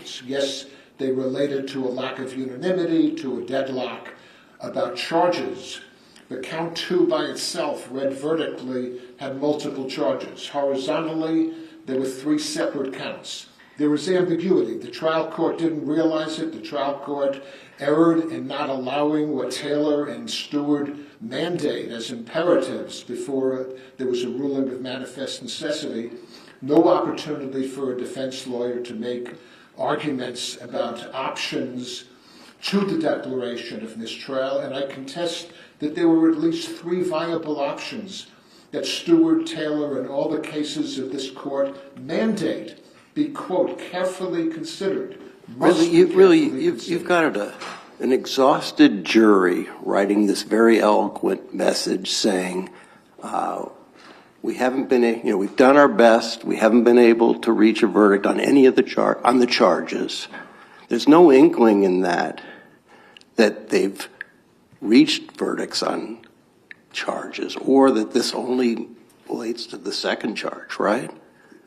charges. Yes, they related to a lack of unanimity, to a deadlock about charges, but count 2 by itself, read vertically, had multiple charges. Horizontally, there were 3 separate counts. There was ambiguity. The trial court didn't realize it. The trial court erred in not allowing what Taylor and Stewart mandate as imperatives before there was a ruling of manifest necessity. No opportunity for a defense lawyer to make arguments about options to the declaration of mistrial, and I contest that there were at least 3 viable options that Stewart, Taylor, and all the cases of this court mandate be, quote, carefully considered. You've got an exhausted jury writing this very eloquent message saying, we haven't been, we've done our best. We haven't been able to reach a verdict on any of the charges. There's no inkling in that they've reached verdicts on charges, or that this only relates to the second charge, right?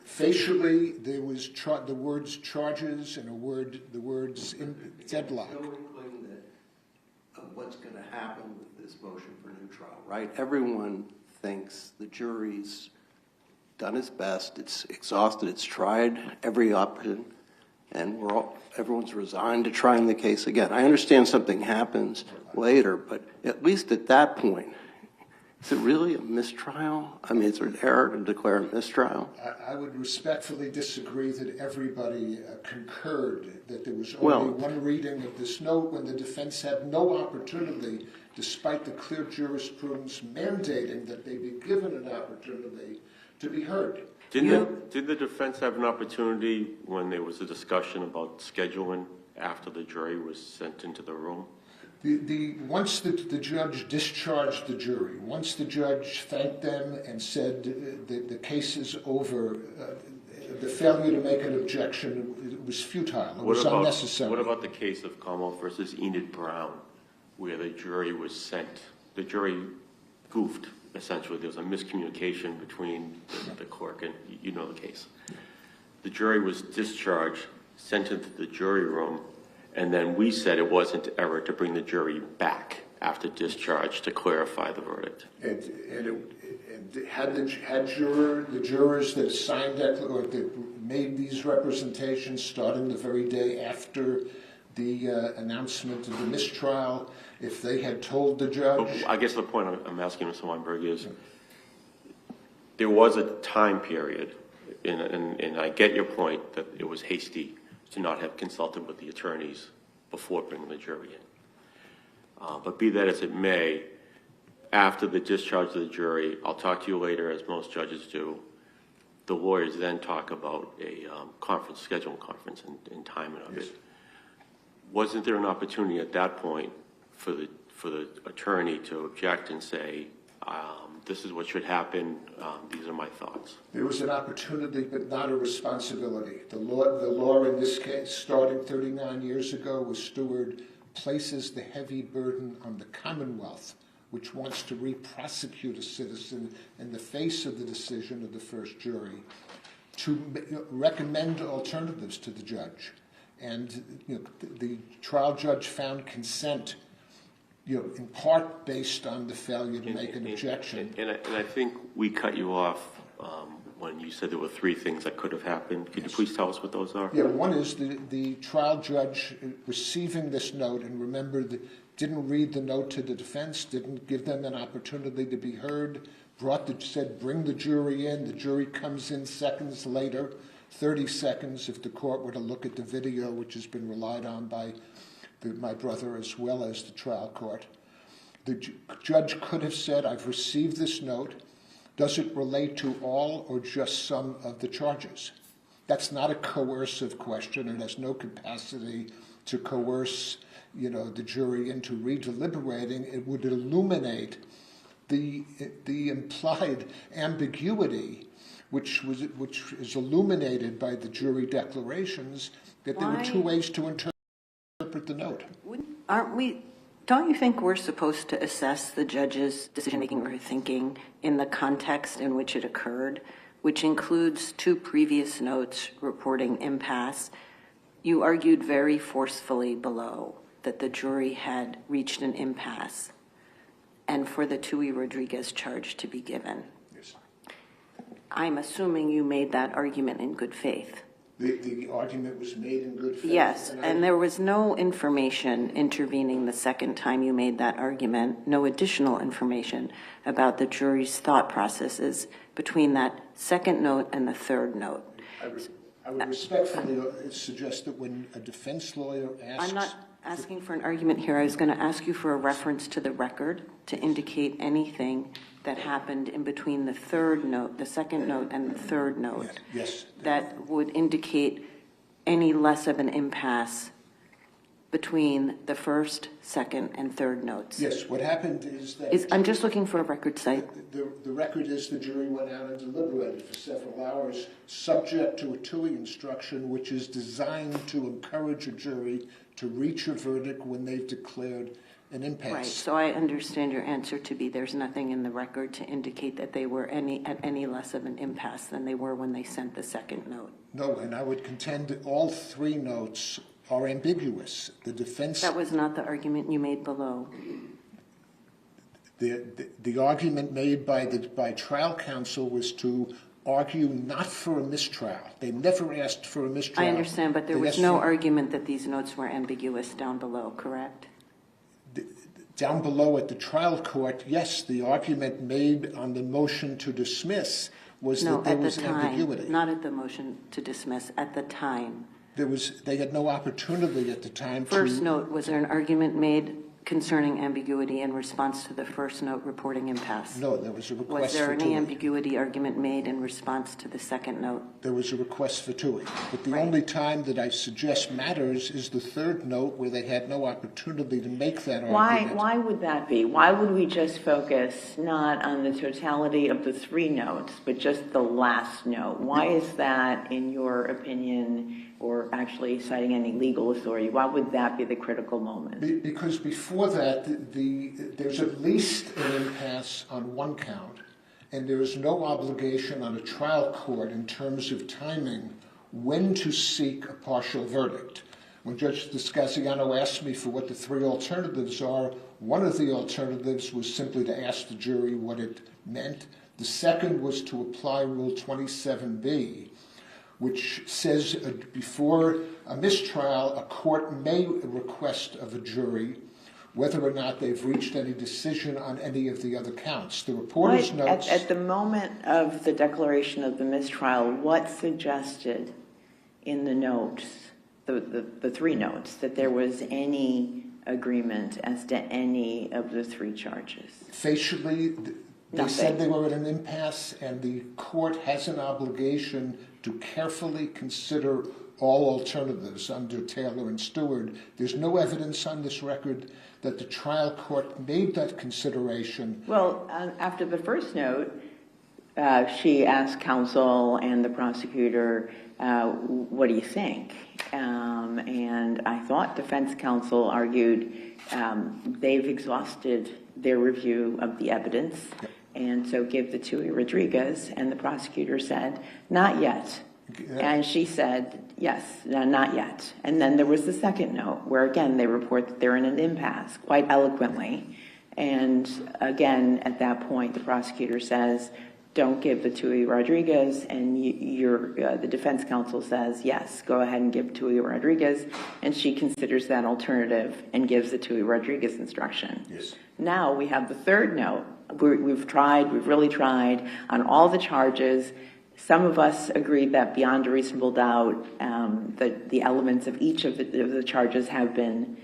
Facially, there was the words charges and the words in deadlock. There's no inkling of what's going to happen with this motion for new trial, right? Everyone thinks the jury's done its best. It's exhausted. It's tried every option, and everyone's resigned to trying the case again. I understand something happens later, but at least at that point, is it really a mistrial? I mean, is there an error to declare a mistrial? I would respectfully disagree that everybody concurred that there was only one reading of this note when the defense had no opportunity, despite the clear jurisprudence mandating that they be given an opportunity to be heard. Did the defense have an opportunity when there was a discussion about scheduling after the jury was sent into the room? Once the judge discharged the jury, once the judge thanked them and said the case is over, the failure to make an objection was futile. It was unnecessary. What about the case of Commonwealth versus Enid Brown, where the jury was sent? The jury goofed, essentially. There was a miscommunication between the clerk and, you know the case. The jury was discharged, sent into the jury room, and then we said it wasn't error to bring the jury back after discharge to clarify the verdict. And had the jurors that signed that or that made these representations starting the very day after the announcement of the mistrial, if they had told the judge? I guess the point I'm asking Mr. Weinberg is there was a time period, and I get your point that it was hasty to not have consulted with the attorneys before bringing the jury in. But be that as it may, after the discharge of the jury, I'll talk to you later, as most judges do, the lawyers then talk about a scheduling conference and timing of it. Wasn't there an opportunity at that point for the attorney to object and say, this is what should happen, these are my thoughts? There was an opportunity, but not a responsibility. The law in this case, starting 39 years ago with Stewart, places the heavy burden on the Commonwealth, which wants to re-prosecute a citizen in the face of the decision of the first jury, to recommend alternatives to the judge. And the trial judge found consent, in part based on the failure to make an objection. And I think we cut you off when you said there were 3 things that could have happened. Could you please tell us what those are? Yeah, one is the trial judge receiving this note, and remember, didn't read the note to the defense, didn't give them an opportunity to be heard, said bring the jury in. The jury comes in seconds later, 30 seconds if the court were to look at the video, which has been relied on by my brother as well as the trial court. The judge could have said, I've received this note. Does it relate to all or just some of the charges? That's not a coercive question and has no capacity to coerce the jury into redeliberating. It would illuminate the implied ambiguity which is illuminated by the jury declarations, that there were 2 ways to interpret the note. Don't you think we're supposed to assess the judge's decision-making or thinking in the context in which it occurred, which includes 2 previous notes reporting impasse, You argued very forcefully below that the jury had reached an impasse and for the Tui Rodriguez charge to be given. Yes. I'm assuming you made that argument in good faith. The argument was made in good faith. Yes, and there was no information intervening the second time you made that argument, no additional information about the jury's thought processes between that second note and the third note. I would respectfully suggest that when a defense lawyer asks... I'm not asking for an argument here. I was going to ask you for a reference to the record to indicate anything that happened in between the third note, the second note, and the third note. Yes. That would indicate any less of an impasse between the first, second, and third notes. Yes, what happened is that... I'm just looking for a record site. The record is the jury went out and deliberated for several hours, subject to a TUI instruction, which is designed to encourage a jury to reach a verdict when they've declared an impasse. Right, so I understand your answer to be there's nothing in the record to indicate that they were at any less of an impasse than they were when they sent the second note. No, and I would contend that all three notes are ambiguous. The defense... That was not the argument you made below. The argument made by trial counsel was to argue not for a mistrial. They never asked for a mistrial. I understand, but there was no argument that these notes were ambiguous down below, correct? Down below at the trial court, yes, the argument made on the motion to dismiss was that there was ambiguity. Not at the motion to dismiss, at the time. They had no opportunity at the time to... First note, was there an argument made concerning ambiguity in response to the first note reporting impasse? No, there was a request for TUI. Was there any ambiguity argument made in response to the second note? There was a request for TUI. But the only time that I suggest matters is the third note where they had no opportunity to make that argument. Why would that be? Why would we just focus not on the totality of the three notes, but just the last note? Why is that, in your opinion, or actually citing any legal authority, why would that be the critical moment? Because before that, there's at least an impasse on one count, and there is no obligation on a trial court in terms of timing when to seek a partial verdict. When Judge Discaziano asked me for what the three alternatives are, one of the alternatives was simply to ask the jury what it meant. The second was to apply Rule 27B, which says before a mistrial, a court may request of a jury whether or not they've reached any decision on any of the other counts. The reporter's notes... At the moment of the declaration of the mistrial, what suggested in the notes, the three notes, that there was any agreement as to any of the three charges? Facially, they said they were at an impasse, and the court has an obligation to carefully consider all alternatives under Taylor and Stewart. There's no evidence on this record that the trial court made that consideration. Well, after the first note, she asked counsel and the prosecutor, what do you think? And I thought defense counsel argued they've exhausted their review of the evidence, and so give the Tui Rodriguez, and the prosecutor said, not yet. And she said, yes, not yet. And then there was the second note, where again, they report that they're in an impasse, quite eloquently. And again, at that point, the prosecutor says, don't give the Tui Rodriguez, and the defense counsel says, yes, go ahead and give Tui Rodriguez, and she considers that alternative and gives the Tui Rodriguez instruction. Yes. Now we have the third note. We've really tried on all the charges. Some of us agreed that beyond a reasonable doubt, that the elements of each of the charges have been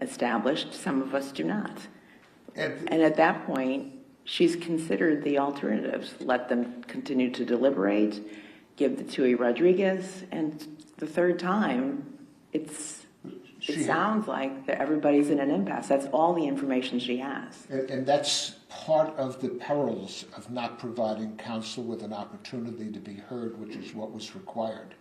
established. Some of us do not. And at that point, she's considered the alternatives. Let them continue to deliberate, give the Tui Rodriguez, and the third time, it sounds like that everybody's in an impasse. That's all the information she has. And that's part of the perils of not providing counsel with an opportunity to be heard, which is what was required.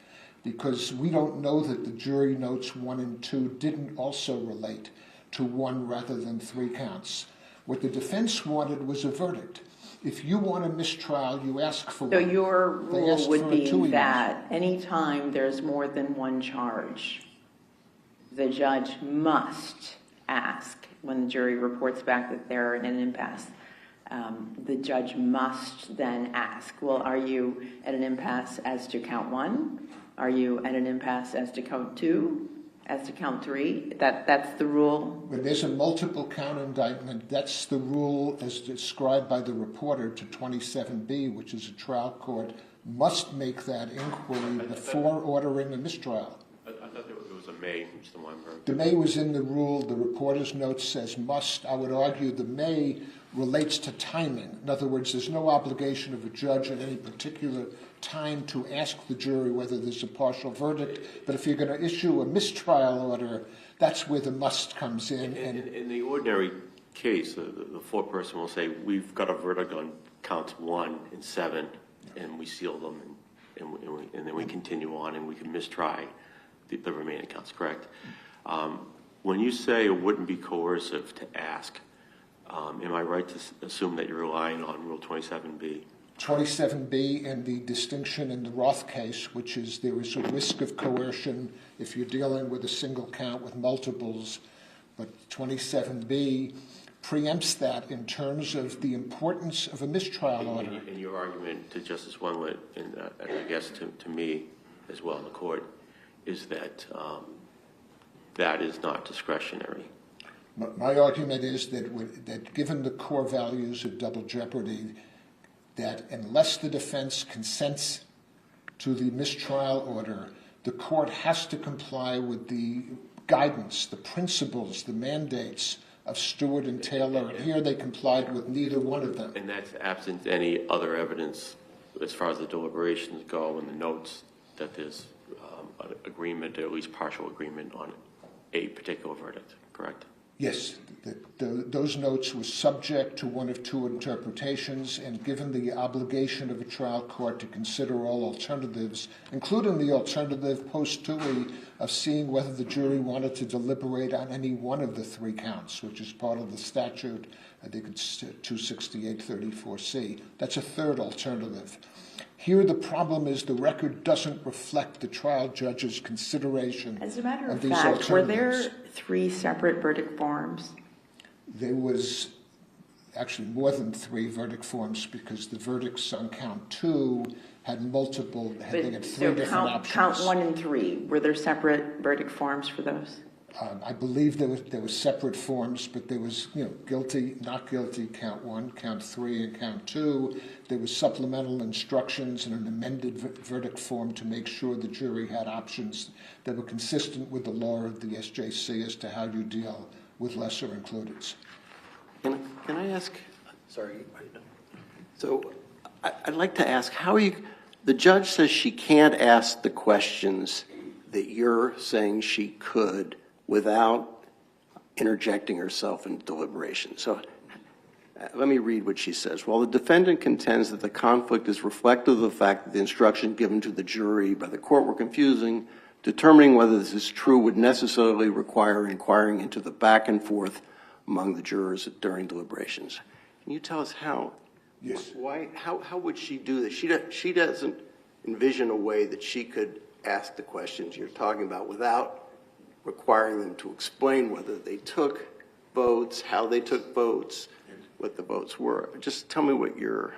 Because we don't know that the jury notes 1 and 2 didn't also relate to one rather than three counts. What the defense wanted was a verdict. If you want a mistrial, you ask for So one. your They rule asked would for a be 2 years. that anytime there's more than one charge, the judge must ask, when the jury reports back that they're in an impasse, the judge must then ask, well, are you at an impasse as to count 1? Are you at an impasse as to count 2? As to count 3? That's the rule? When there's a multiple count indictment, that's the rule as described by the reporter to 27B, which is a trial court must make that inquiry before ordering a mistrial. I thought it was a may, Mr. Weinberg. The may was in the rule. The reporter's note says must. I would argue the may relates to timing. In other words, there's no obligation of a judge at any particular time to ask the jury whether there's a partial verdict. But if you're going to issue a mistrial order, that's where the must comes in. And In the ordinary case, the foreperson will say, we've got a verdict on counts 1 and 7, and we seal them, and then we continue on, and we can mistry the remaining counts, correct? When you say it wouldn't be coercive to ask, am I right to assume that you're relying on Rule 27B? 27B and the distinction in the Roth case, which is there is a risk of coercion if you're dealing with a single count with multiples, but 27B preempts that in terms of the importance of a mistrial order. And your argument to Justice Wendlandt, and I guess to me as well in the court, is that that is not discretionary. My argument is that given the core values of double jeopardy, that unless the defense consents to the mistrial order, the court has to comply with the guidance, the principles, the mandates of Stewart and Taylor, and here they complied with neither one of them. And that's absent any other evidence as far as the deliberations go and the notes that there's an agreement, or at least partial agreement on a particular verdict, correct? Yes, those notes were subject to one of two interpretations, and given the obligation of a trial court to consider all alternatives, including the alternative post-TUI of seeing whether the jury wanted to deliberate on any one of the 3 counts, which is part of the statute, I think it's 268-34C. That's a third alternative. Here the problem is the record doesn't reflect the trial judge's consideration As a matter of of these fact, were alternatives. there 3 separate verdict forms? There was actually more than 3 verdict forms because the verdicts on count 2 had multiple, they had 3 different options. Count 1 and 3, were there separate verdict forms for those? I believe there was separate forms, but there was, guilty, not guilty, count 1, count 3, and count 2. There was supplemental instructions and an amended verdict form to make sure the jury had options that were consistent with the law of the SJC as to how you deal with lesser includeds. Can I ask, sorry, so I'd like to ask, the judge says she can't ask the questions that you're saying she could without interjecting herself into deliberation. So let me read what she says. While the defendant contends that the conflict is reflective of the fact that the instruction given to the jury by the court were confusing, determining whether this is true would necessarily require inquiring into the back and forth among the jurors during deliberations. Can you tell us how? Yes. Why? How would she do this? She doesn't envision a way that she could ask the questions you're talking about without requiring them to explain whether they took votes, how they took votes, what the votes were. Just tell me what your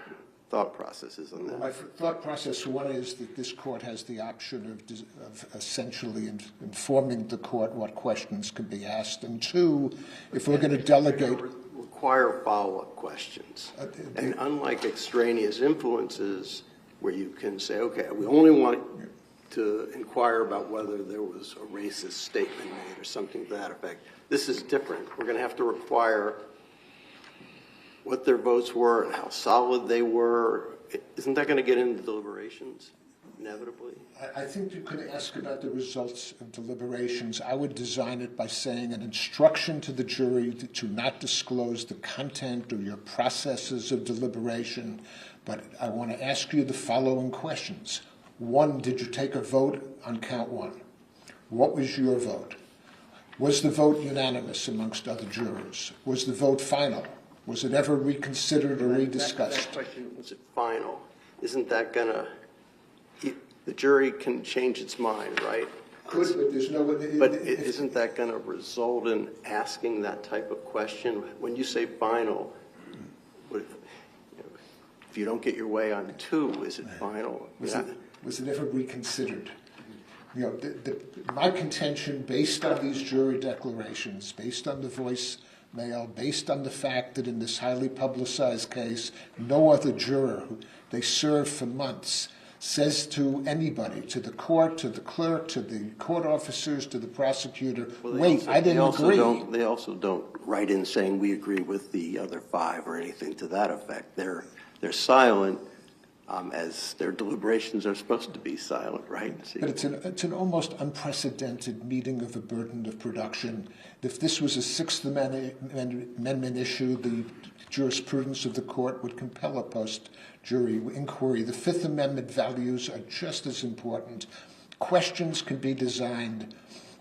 thought process is on that. My thought process, one, is that this court has the option of essentially informing the court what questions could be asked, and 2, if we're going to delegate... Require follow-up questions. And unlike extraneous influences where you can say, okay, we only want to inquire about whether there was a racist statement made or something to that effect, this is different. We're going to have to require what their votes were and how solid they were. Isn't that going to get into deliberations inevitably? I think you could ask about the results of deliberations. I would design it by saying an instruction to the jury to not disclose the content or your processes of deliberation, but I want to ask you the following questions. 1, did you take a vote on count 1? What was your vote? Was the vote unanimous amongst other jurors? Was the vote final? Was it ever reconsidered or That rediscussed? question, was it final? Isn't that gonna, the jury can change its mind, right? Could, but there's no. But isn't that gonna result in asking that type of question? When you say final, if you don't get your way on 2, is it final? Was it ever reconsidered? You know, my contention, based on these jury declarations, based on the voicemail, based on the fact that in this highly publicized case, no other juror, they served for months, says to anybody, to the court, to the clerk, to the court officers, to the prosecutor, wait, I didn't agree. They also don't write in saying we agree with the other 5 or anything to that effect. They're silent, as their deliberations are supposed to be silent, right? But it's an almost unprecedented meeting of the burden of production. If this was a Sixth Amendment issue, the jurisprudence of the court would compel a post-jury inquiry. The Fifth Amendment values are just as important. Questions can be designed,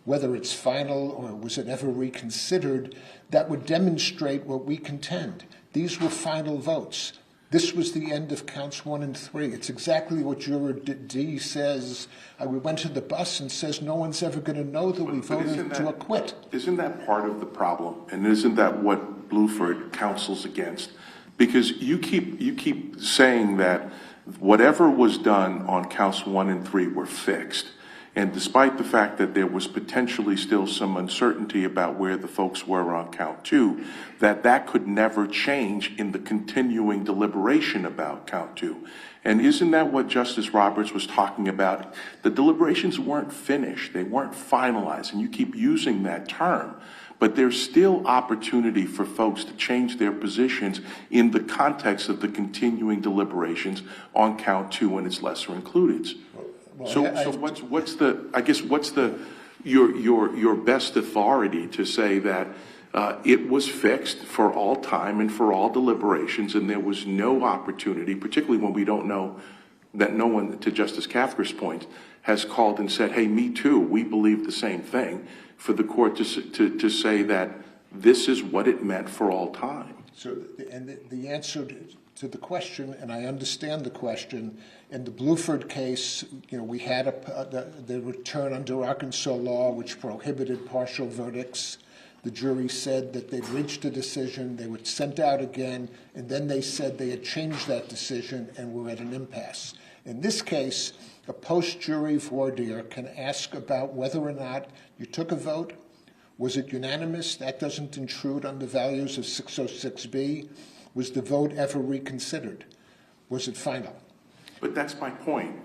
whether it's final or was it ever reconsidered, that would demonstrate what we contend. These were final votes. This was the end of counts 1 and 3. It's exactly what Juror D says. We went to the bus and says no one's ever going to know that we voted to acquit. Isn't that part of the problem? And isn't that what Bluford counsels against? Because you keep saying that whatever was done on counts 1 and 3 were fixed. And despite the fact that there was potentially still some uncertainty about where the folks were on count 2, that could never change in the continuing deliberation about count 2. And isn't that what Justice Roberts was talking about? The deliberations weren't finished. They weren't finalized. And you keep using that term. But there's still opportunity for folks to change their positions in the context of the continuing deliberations on count 2 and its lesser included. So what's your best authority to say that it was fixed for all time and for all deliberations, and there was no opportunity, particularly when we don't know that no one, to Justice Kafker's point, has called and said, hey, me too, we believe the same thing, for the court to say that this is what it meant for all time? So, and the answer to the question, and I understand the question, in the Bluford case, you know, we had the return under Arkansas law, which prohibited partial verdicts. The jury said that they'd reached a decision, they were sent out again, and then they said they had changed that decision and were at an impasse. In this case, a post-jury voir dire can ask about whether or not you took a vote. Was it unanimous? That doesn't intrude on the values of 606B. Was the vote ever reconsidered? Was it final? But that's my point.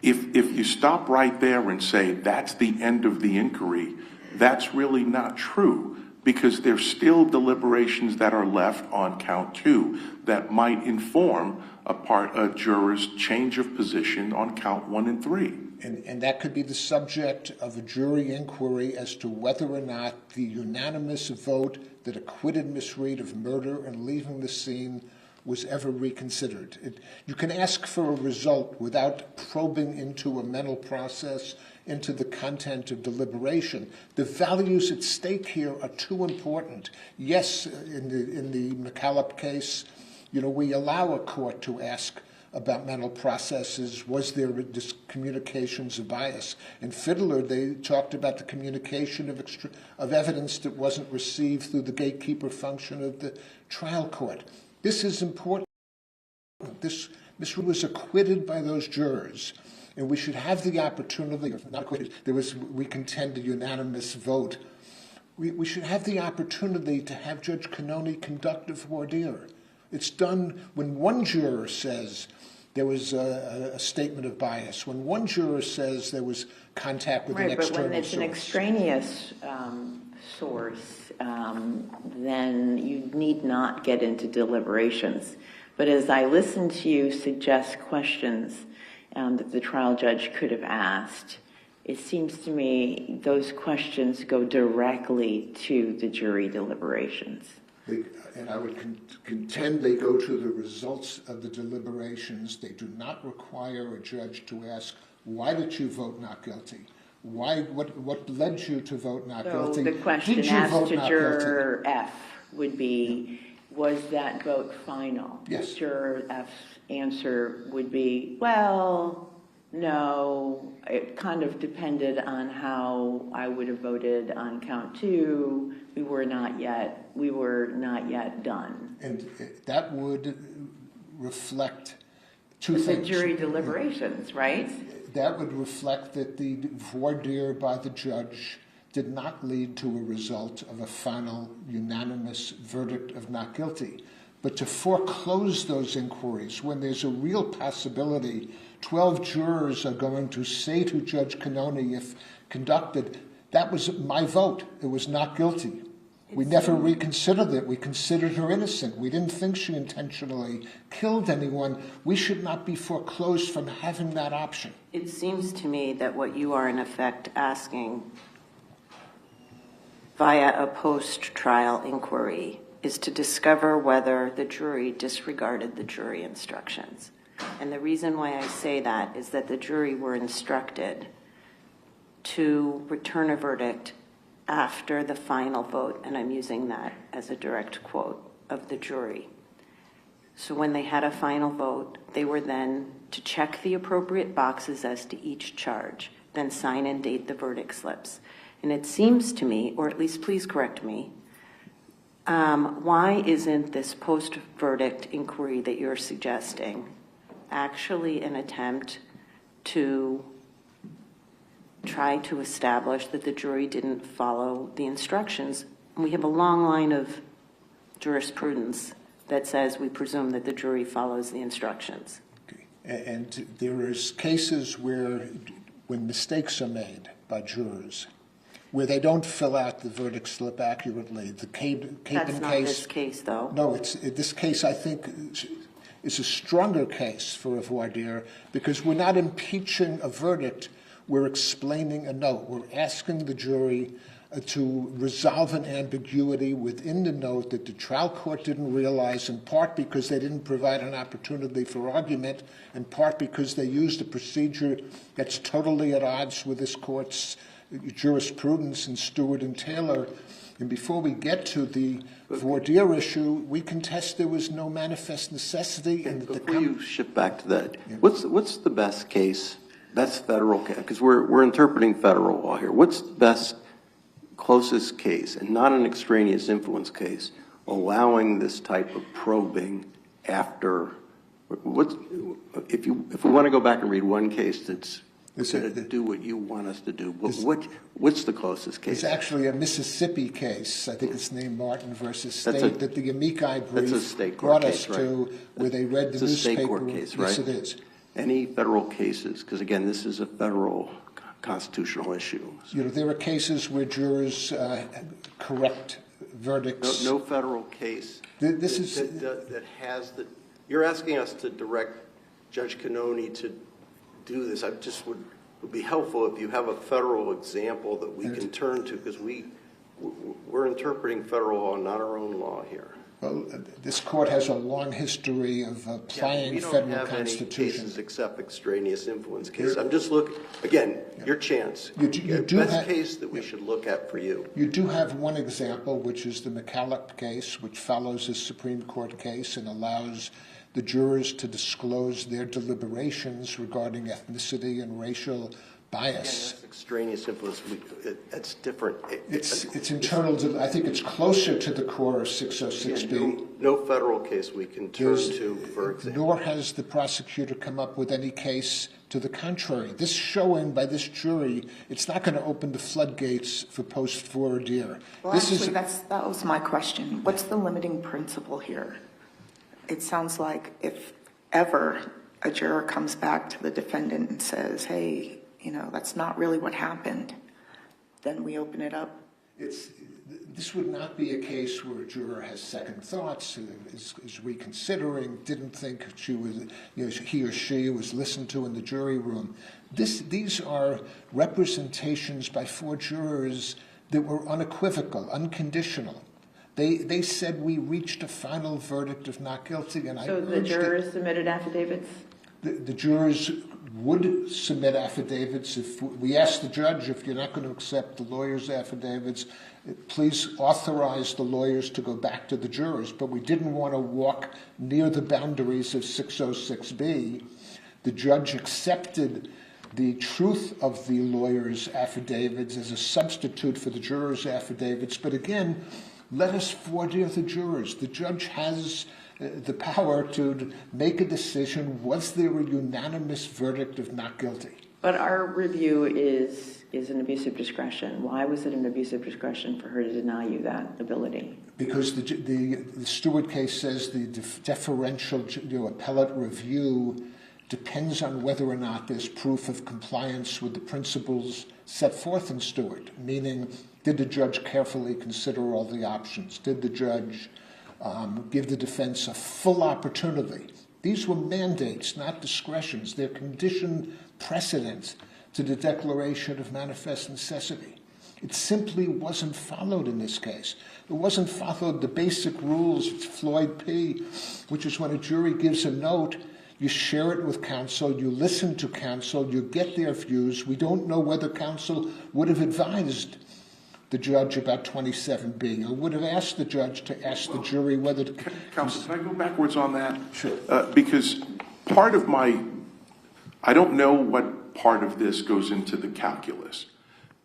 If you stop right there and say that's the end of the inquiry, that's really not true, because there's still deliberations that are left on count 2 that might inform a juror's change of position on count 1 and 3. And that could be the subject of a jury inquiry as to whether or not the unanimous vote that acquitted Miss Reed of murder and leaving the scene was ever reconsidered. You can ask for a result without probing into a mental process, into the content of deliberation. The values at stake here are too important. Yes, in the McCallop case, you know, we allow a court to ask about mental processes. Was there communications of bias? In Fiddler, they talked about the communication of evidence that wasn't received through the gatekeeper function of the trial court. This is important. Miss Reed was acquitted by those jurors, and we should have the opportunity, not acquitted, we contend a unanimous vote. We should have the opportunity to have Judge Cannone conduct a voir dire. It's done when one juror says there was a statement of bias, when one juror says there was contact with an external source. Right, but when it's an extraneous source, then you need not get into deliberations. But as I listen to you suggest questions that the trial judge could have asked, it seems to me those questions go directly to the jury deliberations. And I would contend they go to the results of the deliberations. They do not require a judge to ask, why did you vote not guilty? What led you to vote not guilty? So the question asked to juror F would be, was that vote final? Yes. Juror F's answer would be, well, no, it kind of depended on how I would have voted on count 2. We were not yet done. And that would reflect two The things. jury deliberations, right? That would reflect that the voir dire by the judge did not lead to a result of a final unanimous verdict of not guilty. But to foreclose those inquiries when there's a real possibility 12 jurors are going to say to Judge Cannone, if conducted, that was my vote. It was not guilty. We never reconsidered it. We considered her innocent. We didn't think she intentionally killed anyone. We should not be foreclosed from having that option. It seems to me that what you are in effect asking via a post-trial inquiry is to discover whether the jury disregarded the jury instructions. And the reason why I say that is that the jury were instructed to return a verdict after the final vote, and I'm using that as a direct quote of the jury. So when they had a final vote, they were then to check the appropriate boxes as to each charge, then sign and date the verdict slips. And it seems to me, or at least please correct me, why isn't this post-verdict inquiry that you're suggesting actually an attempt to try to establish that the jury didn't follow the instructions? We have a long line of jurisprudence that says we presume that the jury follows the instructions. Okay. And there is cases where, when mistakes are made by jurors, where they don't fill out the verdict slip accurately. The Capen That's not case. this case, though. No, this case, I think, is a stronger case for a voir dire because we're not impeaching a verdict. We're explaining a note. We're asking the jury to resolve an ambiguity within the note that the trial court didn't realize, in part because they didn't provide an opportunity for argument, in part because they used a procedure that's totally at odds with this court's jurisprudence in Stewart and Taylor. And before we get to the voir dire issue, we contest there was no manifest necessity. And that Before you shift back to that, what's the best case, best federal case? Because we're interpreting federal law here. What's the best, closest case, and not an extraneous influence case, allowing this type of probing after? If we want to go back and read one case that's going to do what you want us to do, what's the closest case? It's actually a Mississippi case. I think it's named Martin versus State that the amici brief brought us to, where they read the newspaper. It's a state court case, right? Yes, it is. Any federal cases? Because again, this is a federal constitutional issue. You know, there are cases where jurors correct verdicts. No federal case that has the. You're asking us to direct Judge Cannone to do this. I just would be helpful if you have a federal example that we can turn to, because we're interpreting federal law, not our own law here. Well, this court has a long history of applying federal constitution. We don't have any cases except extraneous influence cases. I'm just looking, again, your chance. You do best have, case that we should look at for you. You do have one example, which is the McCallop case, which follows a Supreme Court case and allows the jurors to disclose their deliberations regarding ethnicity and racial bias. That's extraneous influence. That's different. It's internal to, I think it's closer to the core of 606B. No federal case we can turn to, for example. Nor has the prosecutor come up with any case to the contrary. This showing by this jury, it's not going to open the floodgates for post-voir dire. Well, actually, that was my question. What's the limiting principle here? It sounds like if ever a juror comes back to the defendant and says, hey, you know, that's not really what happened, then we open it up. This would not be a case where a juror has second thoughts, is reconsidering, didn't think she was, you know, he or she was listened to in the jury room. These are representations by 4 jurors that were unequivocal, unconditional. They said we reached a final verdict of not guilty, and so the jurors submitted affidavits? The jurors would submit affidavits. If we asked the judge, if you're not going to accept the lawyers' affidavits, please authorize the lawyers to go back to the jurors. But we didn't want to walk near the boundaries of 606B. The judge accepted the truth of the lawyers' affidavits as a substitute for the jurors' affidavits. But again, let us order the jurors. The judge has the power to make a decision. Was there a unanimous verdict of not guilty? But our review is an abuse of discretion. Why was it an abuse of discretion for her to deny you that ability? Because the Stewart case says the deferential appellate review depends on whether or not there's proof of compliance with the principles set forth in Stewart, meaning did the judge carefully consider all the options? Did the judge give the defense a full opportunity? These were mandates, not discretions. They're conditioned precedents to the declaration of manifest necessity. It simply wasn't followed in this case. It wasn't followed the basic rules of Floyd P., which is when a jury gives a note, you share it with counsel, you listen to counsel, you get their views. We don't know whether counsel would have advised the judge about 27B, or would have asked the judge to ask the jury whether to... Counsel, can I go backwards on that? Sure. Because part of I don't know what part of this goes into the calculus,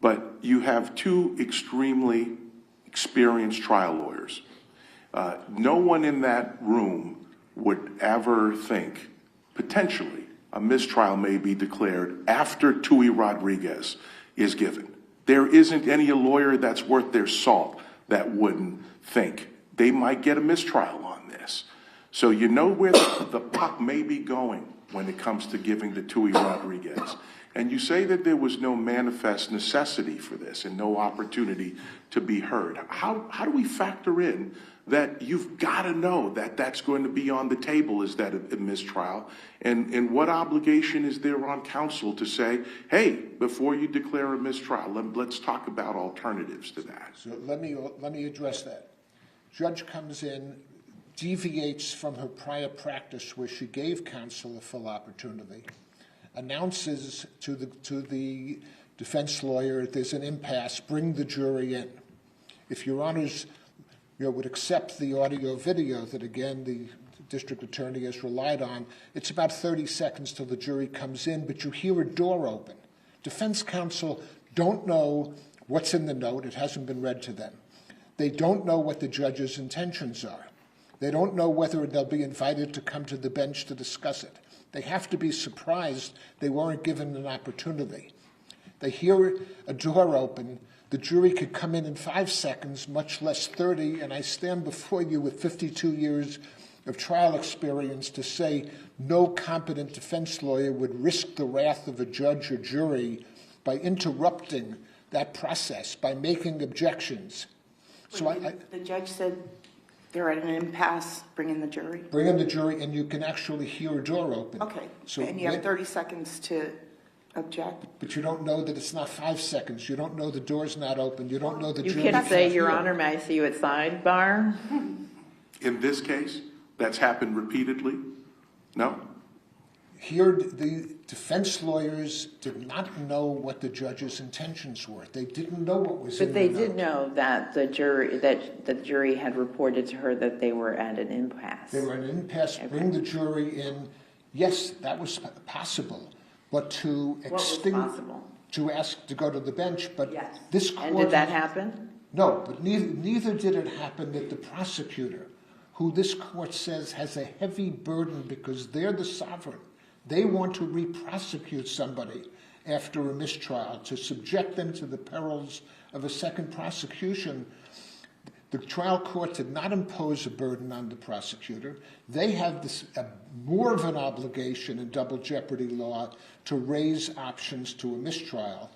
but you have two extremely experienced trial lawyers. No one in that room would ever think, potentially, a mistrial may be declared after Tui Rodriguez is given. There isn't any lawyer that's worth their salt that wouldn't think they might get a mistrial on this. So you know where the puck may be going when it comes to giving the Tui Rodriguez. And you say that there was no manifest necessity for this and no opportunity to be heard. How do we factor in that you've got to know that that's going to be on the table? Is that a mistrial? And what obligation is there on counsel to say, hey, before you declare a mistrial, let's talk about alternatives to that? So let me address that. Judge comes in, deviates from her prior practice where she gave counsel a full opportunity, announces to the defense lawyer there's an impasse, bring the jury in. If Your Honors would accept the audio video that, again, the district attorney has relied on, it's about 30 seconds till the jury comes in, but you hear a door open. Defense counsel don't know what's in the note. It hasn't been read to them. They don't know what the judge's intentions are. They don't know whether they'll be invited to come to the bench to discuss it. They have to be surprised they weren't given an opportunity. They hear a door open. The jury could come in 5 seconds, much less 30, and I stand before you with 52 years of trial experience to say no competent defense lawyer would risk the wrath of a judge or jury by interrupting that process, by making objections. So the judge said they're at an impasse, bring in the jury? Bring in the jury, and you can actually hear a door open. Okay, So and you have 30 seconds to object? But you don't know that it's not 5 seconds. You don't know the door's not open. You don't know the You jury can say, can't Your hear. Honor, may I see you at sidebar? In this case, that's happened repeatedly? No? Here, the defense lawyers did not know what the judge's intentions were. They didn't know what was in But the they note. did know that the jury had reported to her that they were at an impasse. They were an impasse. Bring the jury in. Yes, that was possible. But to What was extinguish, possible? to ask to go to the bench, but Yes. this court... And did that happen? No, but neither did it happen that the prosecutor, who this court says has a heavy burden because they're the sovereign, they want to re-prosecute somebody after a mistrial, to subject them to the perils of a second prosecution. The trial court did not impose a burden on the prosecutor. They have more of an obligation in double jeopardy law to raise options to a mistrial.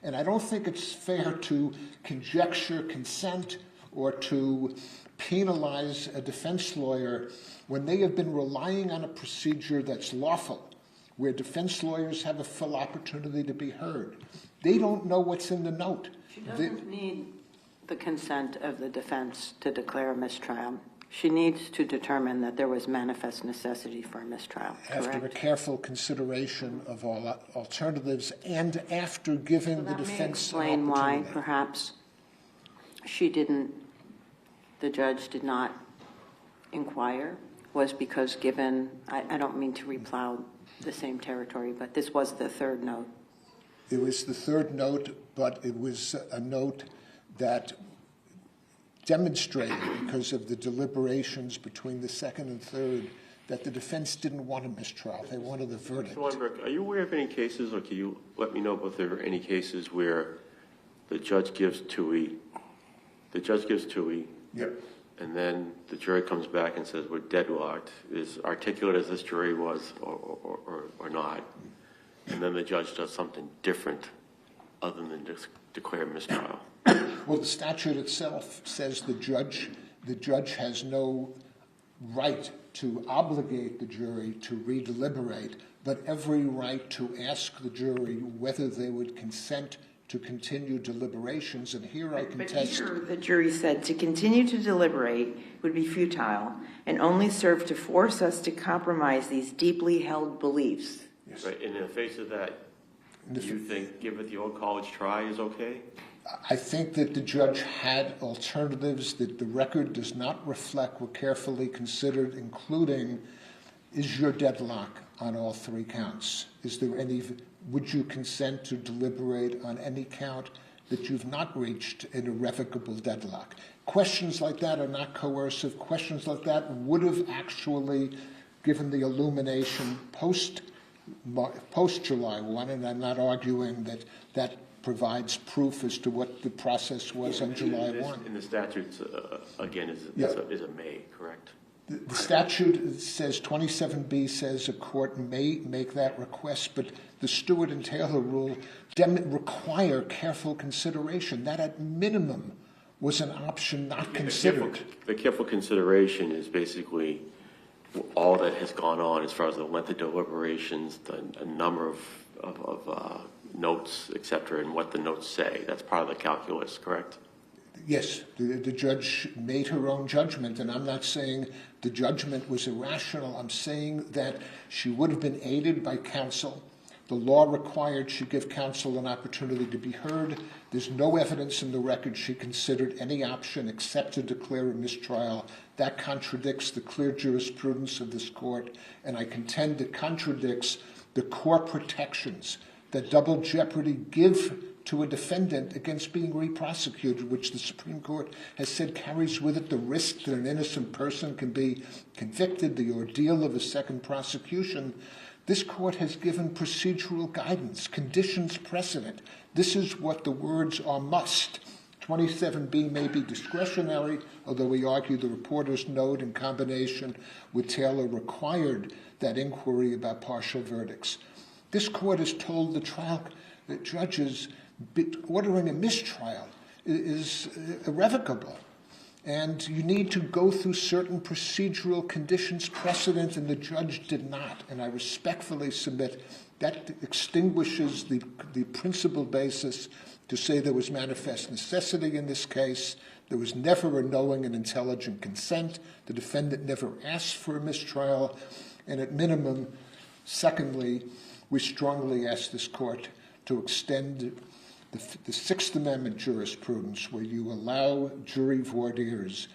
And I don't think it's fair to conjecture consent or to penalize a defense lawyer when they have been relying on a procedure that's lawful, where defense lawyers have a full opportunity to be heard. They don't know what's in the note. She doesn't need the consent of the defense to declare a mistrial. She needs to determine that there was manifest necessity for a mistrial, After a correct? careful consideration of all alternatives and after giving the That may defense an explain why, opportunity. perhaps, the judge did not inquire, was because given, I don't mean to replow the same territory, but this was the third note. It was the third note, but it was a note that demonstrated, because of the deliberations between the second and third, that the defense didn't want a mistrial. They wanted a verdict. Mr. Weinberg, are you aware of any cases, or can you let me know if there are any cases where the judge gives TUI, Yep. and then the jury comes back and says, we're deadlocked, as articulate as this jury was or not, and then the judge does something different other than just declare mistrial? Well, the statute itself says the judge has no right to obligate the jury to redeliberate, but every right to ask the jury whether they would consent to continue deliberations. And here I contest. But here, the jury said to continue to deliberate would be futile and only serve to force us to compromise these deeply held beliefs. Right, and in the face of that, do you think give it the old college try is okay? I think that the judge had alternatives that the record does not reflect were carefully considered, including, is your deadlock on all three counts? Would you consent to deliberate on any count that you've not reached an irrevocable deadlock? Questions like that are not coercive. Questions like that would have actually given the illumination post July 1, and I'm not arguing that that provides proof as to what the process was on July 1. And the statute, again, is a may, correct? The statute says, 27B says a court may make that request, but the Stewart and Taylor rule require careful consideration. That at minimum was an option not considered. The careful consideration is basically all that has gone on as far as the length of deliberations, a number of notes, et cetera, and what the notes say. That's part of the calculus, correct? Yes, the judge made her own judgment, and I'm not saying the judgment was irrational. I'm saying that she would have been aided by counsel. The law required she give counsel an opportunity to be heard. There's no evidence in the record she considered any option except to declare a mistrial. That contradicts the clear jurisprudence of this court, and I contend it contradicts the core protections that double jeopardy give to a defendant against being re-prosecuted, which the Supreme Court has said carries with it the risk that an innocent person can be convicted, the ordeal of a second prosecution. This court has given procedural guidance, conditions precedent. This is what the words are must. 27B may be discretionary, although we argue the reporter's note in combination with Taylor required that inquiry about partial verdicts. This court has told the judges ordering a mistrial is irrevocable. And you need to go through certain procedural conditions precedent, and the judge did not. And I respectfully submit that extinguishes the principal basis to say there was manifest necessity in this case. There was never a knowing and intelligent consent. The defendant never asked for a mistrial. And at minimum, secondly, we strongly ask this court to extend the Sixth Amendment jurisprudence, where you allow jury voir dires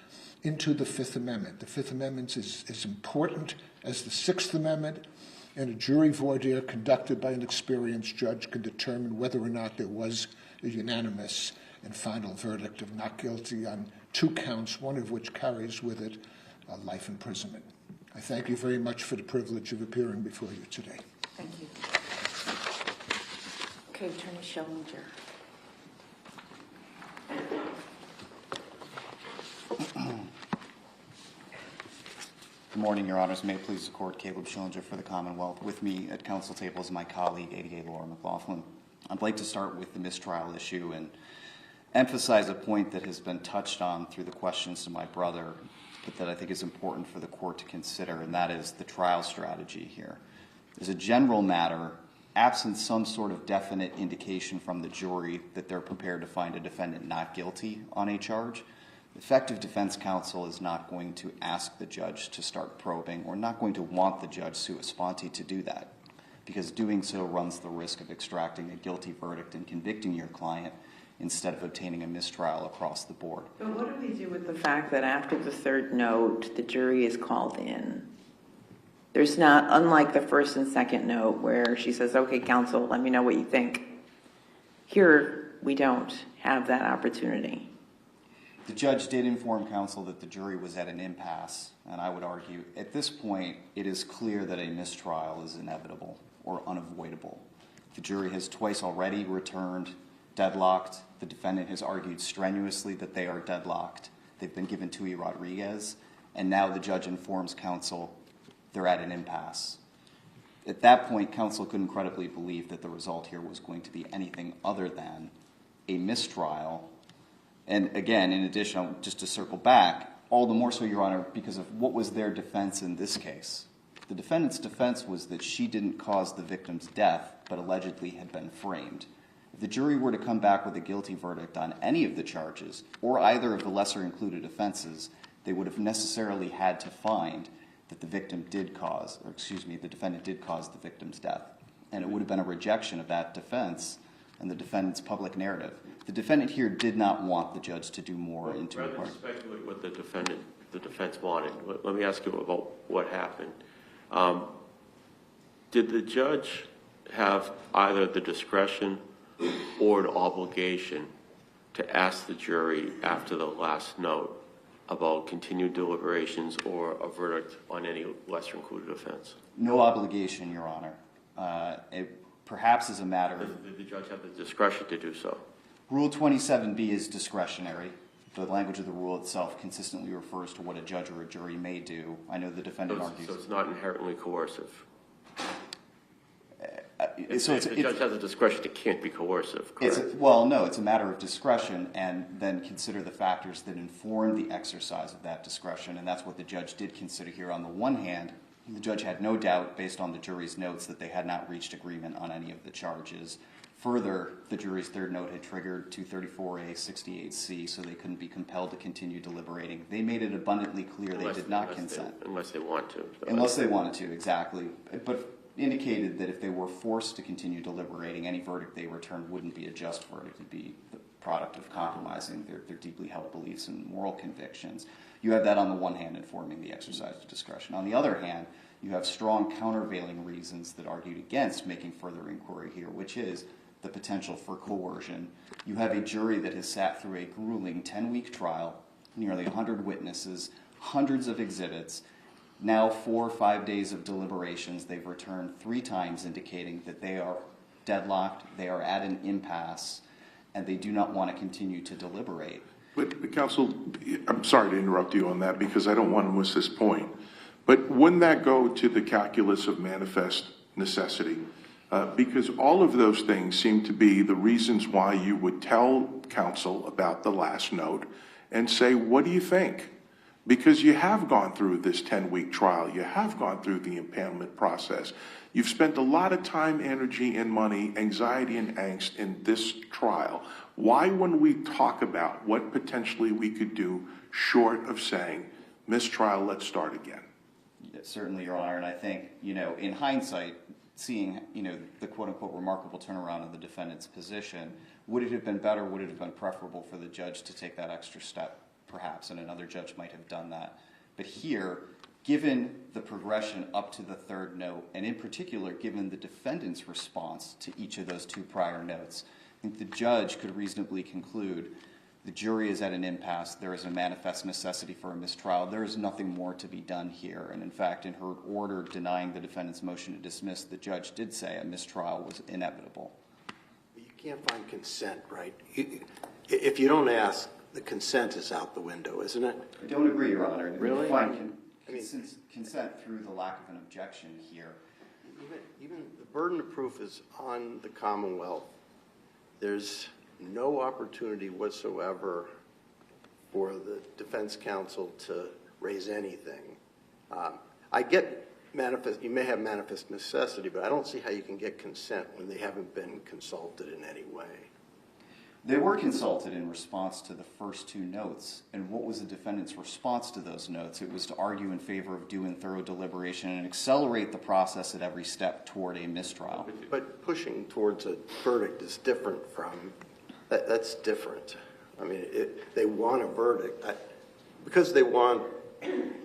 into the Fifth Amendment. The Fifth Amendment is as important as the Sixth Amendment, and a jury voir dire conducted by an experienced judge can determine whether or not there was a unanimous and final verdict of not guilty on 2 counts, one of which carries with it life imprisonment. I thank you very much for the privilege of appearing before you today. Thank you. Okay, Attorney Schillinger. Good morning, Your Honors. May it please the Court, Caleb Schillinger for the Commonwealth. With me at council table is my colleague, ADA Laura McLaughlin. I'd like to start with the mistrial issue and emphasize a point that has been touched on through the questions to my brother, but that I think is important for the Court to consider, and that is the trial strategy here. As a general matter, absent some sort of definite indication from the jury that they're prepared to find a defendant not guilty on a charge, Effective defense counsel is not going to ask the judge to start probing or not going to want the judge sua sponte to do that, because doing so runs the risk of extracting a guilty verdict and convicting your client instead of obtaining a mistrial across the board. But what do we do with the fact that after the third note, the jury is called in? There's not, unlike the first and second note where she says, okay, counsel, let me know what you think. Here, we don't have that opportunity. The judge did inform counsel that the jury was at an impasse, and I would argue at this point it is clear that a mistrial is inevitable or unavoidable. The jury has twice already returned deadlocked. The defendant has argued strenuously that they are deadlocked. They've been given Tui Rodriguez, and now the judge informs counsel they're at an impasse. At that point, counsel couldn't credibly believe that the result here was going to be anything other than a mistrial. And again, in addition, just to circle back, all the more so, Your Honor, because of what was their defense in this case. The defendant's defense was that she didn't cause the victim's death, but allegedly had been framed. If the jury were to come back with a guilty verdict on any of the charges, or either of the lesser included offenses, they would have necessarily had to find that the defendant did cause the victim's death. And it would have been a rejection of that defense and the defendant's public narrative. The defendant here did not want the judge to do more into Rather than speculate what the defense wanted, let me ask you about what happened. Did the judge have either the discretion or an obligation to ask the jury after the last note about continued deliberations or a verdict on any lesser included offense? No obligation, Your Honor. Perhaps as a matter of... Did the judge have the discretion to do so? Rule 27B is discretionary. The language of the rule itself consistently refers to what a judge or a jury may do. I know the defendant argues... So it's not inherently coercive? If the judge has the discretion, it can't be coercive, correct? Well, no, it's a matter of discretion, and then consider the factors that inform the exercise of that discretion, and that's what the judge did consider here. On the one hand, the judge had no doubt, based on the jury's notes, that they had not reached agreement on any of the charges. Further, the jury's third note had triggered 234A 68C, so they couldn't be compelled to continue deliberating. They made it abundantly clear they did not consent. Unless they want to. Unless they wanted to, exactly. But indicated that if they were forced to continue deliberating, any verdict they returned wouldn't be a just verdict. It would be the product of compromising their deeply held beliefs and moral convictions. You have that on the one hand informing the exercise of discretion. On the other hand, you have strong countervailing reasons that argued against making further inquiry here, which is the potential for coercion. You have a jury that has sat through a grueling 10-week trial, nearly 100 witnesses, hundreds of exhibits, now 4 or 5 days of deliberations. They've returned 3 times indicating that they are deadlocked, they are at an impasse, and they do not want to continue to deliberate. But counsel, I'm sorry to interrupt you on that because I don't want to miss this point. But wouldn't that go to the calculus of manifest necessity? Because all of those things seem to be the reasons why you would tell counsel about the last note and say, what do you think? Because you have gone through this 10-week trial. You have gone through the impanelment process. You've spent a lot of time, energy, and money, anxiety, and angst in this trial. Why, when we talk about what potentially we could do short of saying, mistrial, let's start again? Yes, certainly, Your Honor, and I think, in hindsight, seeing, the quote-unquote remarkable turnaround of the defendant's position, would it have been better, would it have been preferable for the judge to take that extra step? Perhaps, and another judge might have done that. But here, given the progression up to the third note, and in particular, given the defendant's response to each of those 2 prior notes, I think the judge could reasonably conclude the jury is at an impasse, there is a manifest necessity for a mistrial, there is nothing more to be done here. And in fact, in her order denying the defendant's motion to dismiss, the judge did say a mistrial was inevitable. You can't find consent, right? If you don't ask, the consent is out the window, isn't it? I don't agree, Your Honor. Really? You find consent through the lack of an objection here. Even the burden of proof is on the Commonwealth. There's no opportunity whatsoever for the defense counsel to raise anything. I get you may have manifest necessity, but I don't see how you can get consent when they haven't been consulted in any way. They were consulted in response to the first two notes. And what was the defendant's response to those notes? It was to argue in favor of due and thorough deliberation and accelerate the process at every step toward a mistrial. But pushing towards a verdict is different from, that's different. I mean, they want a verdict. Because they want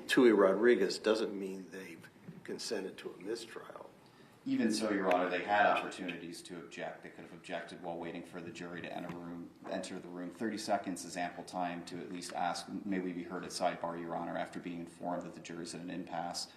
Tui Rodriguez doesn't mean they've consented to a mistrial. Even so, Your Honor, they had opportunities to object. They could have objected while waiting for the jury to enter the room. 30 seconds is ample time to at least ask, may we be heard at sidebar, Your Honor, after being informed that the jury's at an impasse.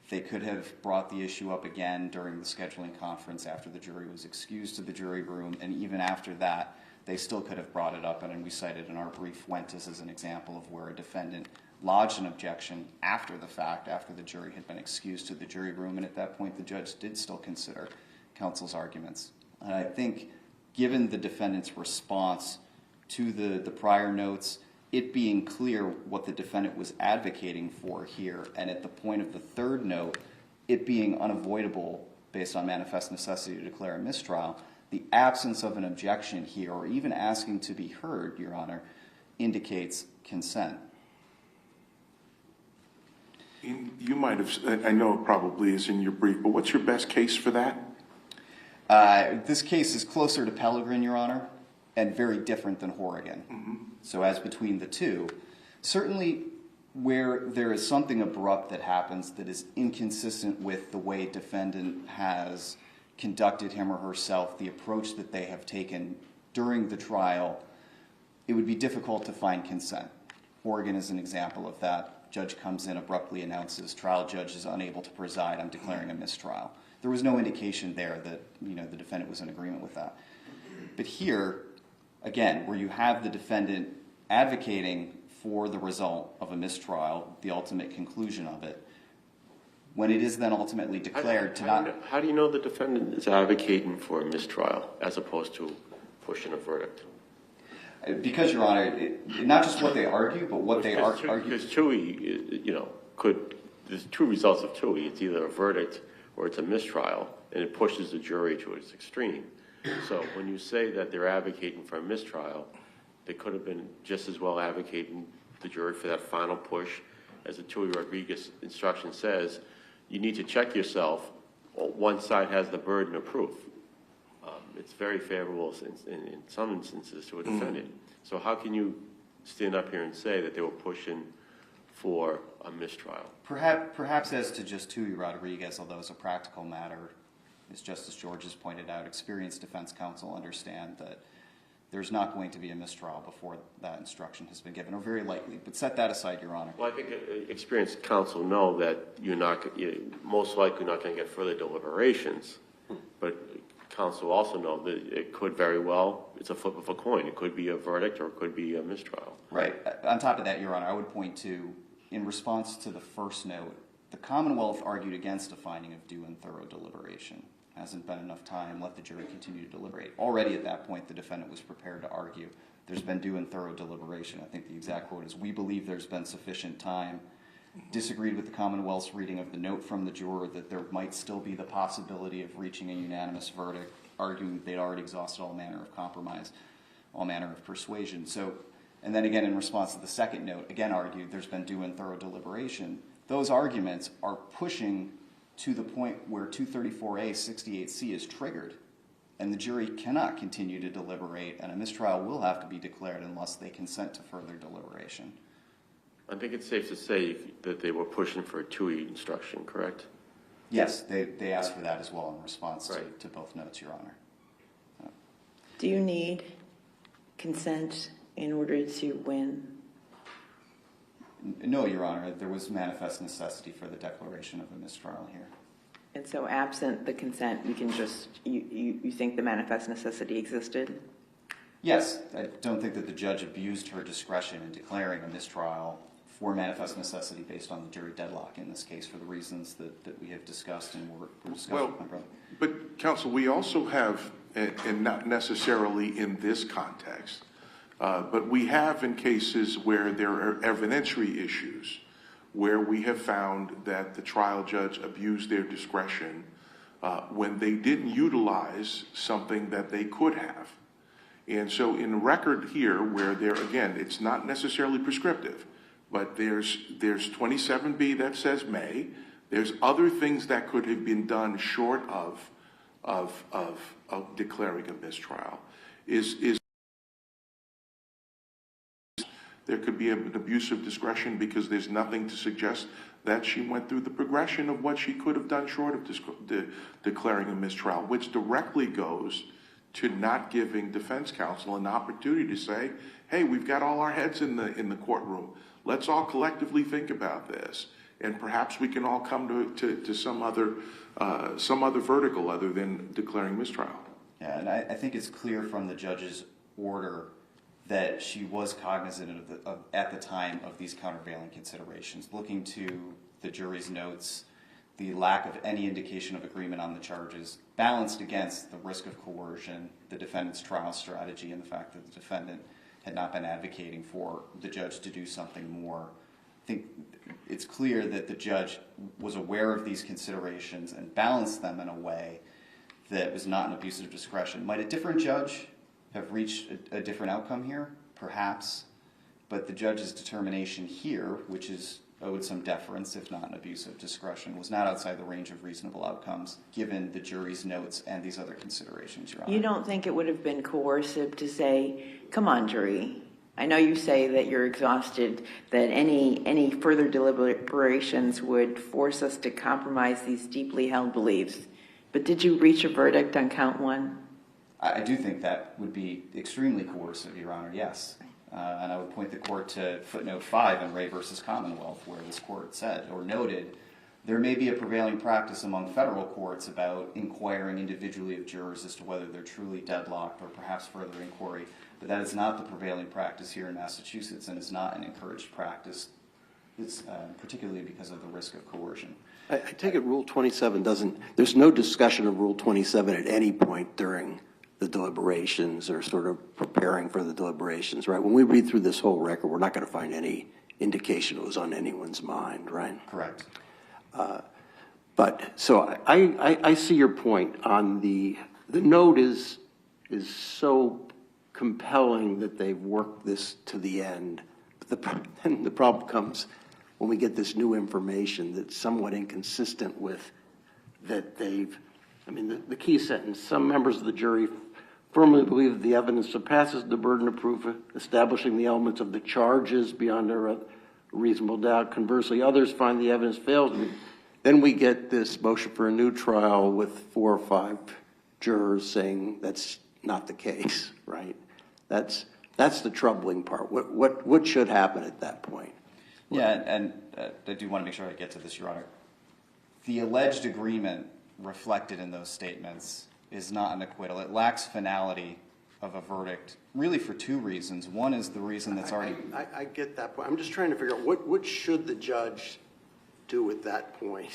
They could have brought the issue up again during the scheduling conference after the jury was excused to the jury room, and even after that, they still could have brought it up, and we cited in our brief Fuentes as an example of where a defendant lodged an objection after the fact, after the jury had been excused to the jury room, and at that point the judge did still consider counsel's arguments. And I think given the defendant's response to the prior notes, it being clear what the defendant was advocating for here, and at the point of the third note, it being unavoidable based on manifest necessity to declare a mistrial, the absence of an objection here, or even asking to be heard, Your Honor, indicates consent. You might have, I know it probably is in your brief, but what's your best case for that? This case is closer to Pellegrin, Your Honor, and very different than Horrigan. Mm-hmm. So as between the two, certainly where there is something abrupt that happens that is inconsistent with the way defendant has conducted him or herself, the approach that they have taken during the trial, it would be difficult to find consent. Horrigan is an example of that. Judge comes in, abruptly announces, trial judge is unable to preside, I'm declaring a mistrial. There was no indication there that the defendant was in agreement with that. But here, again, where you have the defendant advocating for the result of a mistrial, the ultimate conclusion of it, when it is then ultimately declared to not... How do you know the defendant is advocating for a mistrial as opposed to pushing a verdict? Because, Your Honor, not just what they argue, but what they argue... Because Tui, there's two results of Tui. It's either a verdict or it's a mistrial, and it pushes the jury to its extreme. So when you say that they're advocating for a mistrial, they could have been just as well advocating the jury for that final push. As the Tui Rodriguez instruction says, you need to check yourself. One side has the burden of proof. It's very favorable in some instances to a defendant. So how can you stand up here and say that they were pushing for a mistrial? Perhaps as to just Tui Rodriguez, although as a practical matter, as Justice George has pointed out, experienced defense counsel understand that there's not going to be a mistrial before that instruction has been given, or very likely. But set that aside, Your Honor. Well, I think experienced counsel know that you're most likely not going to get further deliberations, but counsel also know that it could very well, it's a flip of a coin. It could be a verdict or it could be a mistrial. Right. On top of that, Your Honor, I would point to, in response to the first note, the Commonwealth argued against a finding of due and thorough deliberation. Hasn't been enough time, let the jury continue to deliberate. Already at that point, the defendant was prepared to argue there's been due and thorough deliberation. I think the exact quote is, we believe there's been sufficient time. Disagreed with the Commonwealth's reading of the note from the juror that there might still be the possibility of reaching a unanimous verdict, arguing they'd already exhausted all manner of compromise, all manner of persuasion. So, and then again, in response to the second note, again argued there's been due and thorough deliberation. Those arguments are pushing to the point where 234A 68C is triggered, and the jury cannot continue to deliberate, and a mistrial will have to be declared unless they consent to further deliberation. I think it's safe to say that they were pushing for a TUI instruction, correct? Yes, they asked for that as well in response to both notes, Your Honor. Do you need consent in order to win? No, Your Honor. There was manifest necessity for the declaration of a mistrial here. And so absent the consent, you can just, you think the manifest necessity existed? Yes. I don't think that the judge abused her discretion in declaring a mistrial for manifest necessity based on the jury deadlock in this case for the reasons that we have discussed and were discussed with my brother. But, counsel, we also have, and not necessarily in this context, but we have in cases where there are evidentiary issues where we have found that the trial judge abused their discretion when they didn't utilize something that they could have. And so in the record here, where there, again, it's not necessarily prescriptive, but there's 27B that says may, there's other things that could have been done short of declaring a mistrial, is there could be an abuse of discretion because there's nothing to suggest that she went through the progression of what she could have done short of declaring a mistrial, which directly goes to not giving defense counsel an opportunity to say, hey, we've got all our heads in the courtroom. Let's all collectively think about this, and perhaps we can all come to some other vertical other than declaring mistrial. Yeah, and I think it's clear from the judge's order that she was cognizant of at the time of these countervailing considerations, looking to the jury's notes, the lack of any indication of agreement on the charges, balanced against the risk of coercion, the defendant's trial strategy, and the fact that the defendant had not been advocating for the judge to do something more. I think it's clear that the judge was aware of these considerations and balanced them in a way that was not an abuse of discretion. Might a different judge have reached a different outcome here? Perhaps. But the judge's determination here, which is owed some deference, if not an abuse of discretion, was not outside the range of reasonable outcomes, given the jury's notes and these other considerations, Your Honor. You don't think it would have been coercive to say, come on, jury, I know you say that you're exhausted, that any further deliberations would force us to compromise these deeply held beliefs, but did you reach a verdict on count one? I do think that would be extremely coercive, Your Honor, yes. And I would point the court to footnote 5 in Ray versus Commonwealth, where this court said or noted there may be a prevailing practice among federal courts about inquiring individually of jurors as to whether they're truly deadlocked or perhaps further inquiry, but that is not the prevailing practice here in Massachusetts and is not an encouraged practice, particularly because of the risk of coercion. I take it Rule 27 there's no discussion of Rule 27 at any point during the deliberations or sort of preparing for the deliberations, right? When we read through this whole record, we're not going to find any indication it was on anyone's mind, right? Correct. But so I see your point on the note is so compelling that they've worked this to the end. But then the problem comes when we get this new information that's somewhat inconsistent with that they've, I mean, the key sentence, some members of the jury firmly believe that the evidence surpasses the burden of proof, establishing the elements of the charges beyond a reasonable doubt. Conversely, others find the evidence fails. Then we get this motion for a new trial with 4 or 5 jurors saying that's not the case, right? That's the troubling part. What should happen at that point? Yeah, and I do want to make sure I get to this, Your Honor. The alleged agreement reflected in those statements is not an acquittal. It lacks finality of a verdict, really for 2 reasons. One is the reason that's already... I get that point. I'm just trying to figure out what should the judge do at that point?